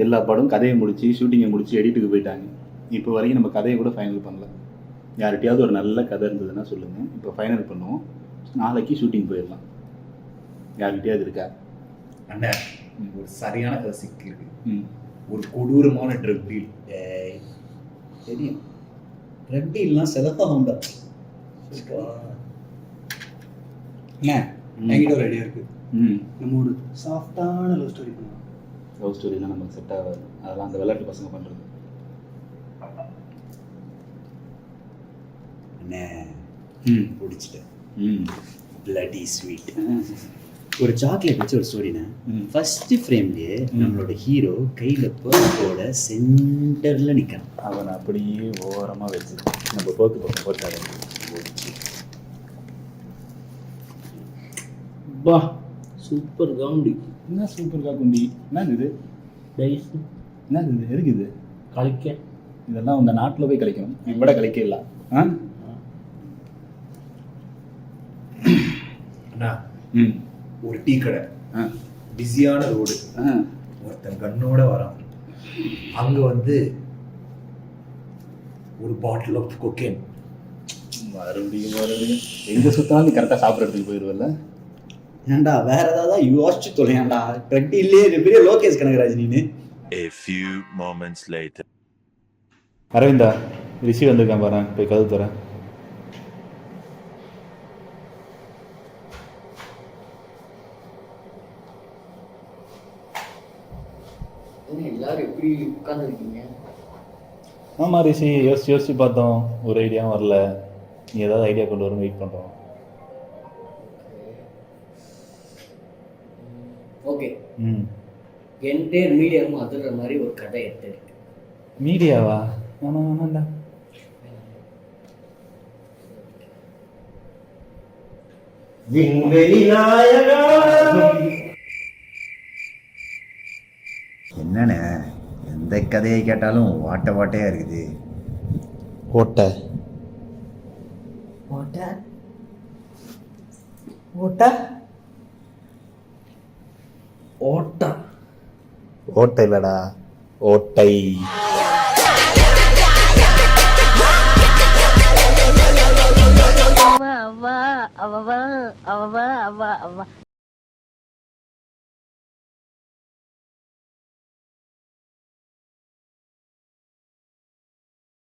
எல்லா படம் கதையை முடிச்சு ஷூட்டிங்கை முடிச்சு எடிட்டுக்கு போயிட்டாங்க. இப்போ வரைக்கும் நம்ம கதையை கூட ஃபைனல் பண்ணல. யார்கிட்டயாவது ஒரு நல்ல கதை இருந்ததுன்னா சொல்லுங்கள், இப்போ ஃபைனல் பண்ணுவோம். நாளைக்கு ஷூட்டிங் போயிடலாம். யார்கிட்டயாவது இருக்கா? அண்ணன் ஒரு சரியான கதை சிக்கி இருக்கு. ஒரு கொடூரமான ட்ரக் டீல். தெரியும், ட்ரக் டீல்லாம் செலவாக உண்டா? என்கிட்ட ஒரு ஐடியா இருக்கு. நம்ம ஒரு சாஃப்டான லவ் ஸ்டோரி பண்ணலாம். லவ் ஸ்டோரிலாம் நமக்கு செட் ஆகாது. அதெல்லாம் அந்த விளையாட்டு பசங்க பண்ணுறது. அண்ணே பிடிச்சிட்டேன். Bloody sweet. ஒரு சாக்லேட் வச்சு ஒரு ஸ்டோரினா, ஃபர்ஸ்ட் ஃப்ரேம்லேயே நம்மளோட ஹீரோ கையில் பர்ஸோட சென்டரில் நிற்கிறான். அவனை அப்படியே ஓரமாக வச்சு நம்ம போக்கு பக்கம் போட்டாரு. பா சூப்பர் காமெடி. என்ன சூப்பர் காக்குண்டி? என்னது இது? டைஸ். என்னது இது? இருக்குது கழிக்க. இதெல்லாம் உங்கள் நாட்டில் போய் கழிக்கணும், இவ்வளோ கழிக்க இல்லை. அண்ணா ஒரு டீ கடை, பிஸியான ரோடு, ஒருத்தன் கண்ணோட வரான். அங்கே வந்து ஒரு பாட்டில் ஆஃப் கொக்கேன். மறுபடியும் எங்கே சுத்தாலும் கரெக்டாக சாப்பிட்றதுக்கு போயிடுவல்ல. ஏன்டா வேற ஏதாவது யோசிச்சு தொலையாண்டா. ட்ரக் இல்லையே பெரிய லோகேஷ் கனகராஜ் நீனு. A few moments later. Aravinda, ரிஷி வந்திருக்கான் பாரு, போய் கதவு தரேன். எல்லாரும் எப்படி உட்காந்துருக்கீங்க? ஆமாம் ரிஷி, யோசிச்சு பார்த்தோம், ஒரு ஐடியாவும் வரல. நீ ஏதாவது ஐடியா கொண்டு வரும் வெயிட் பண்ணுறோம். ஓகே, என்டையர் மீடியாவும் அதிர்ற மாதிரி ஒரு கதை எடுத்து இருக்கு. மீடியாவா? வேணாண்டா. என்னண்ணே எந்த கதையை கேட்டாலும் வாட்டையா இருக்குது. ஓட்டை ஓட்ட ஓட்ட ஓட்டா ஓட்டை இல்லடா, ஓட்டை. அவ அவ அவ அவ அவ அவ அவ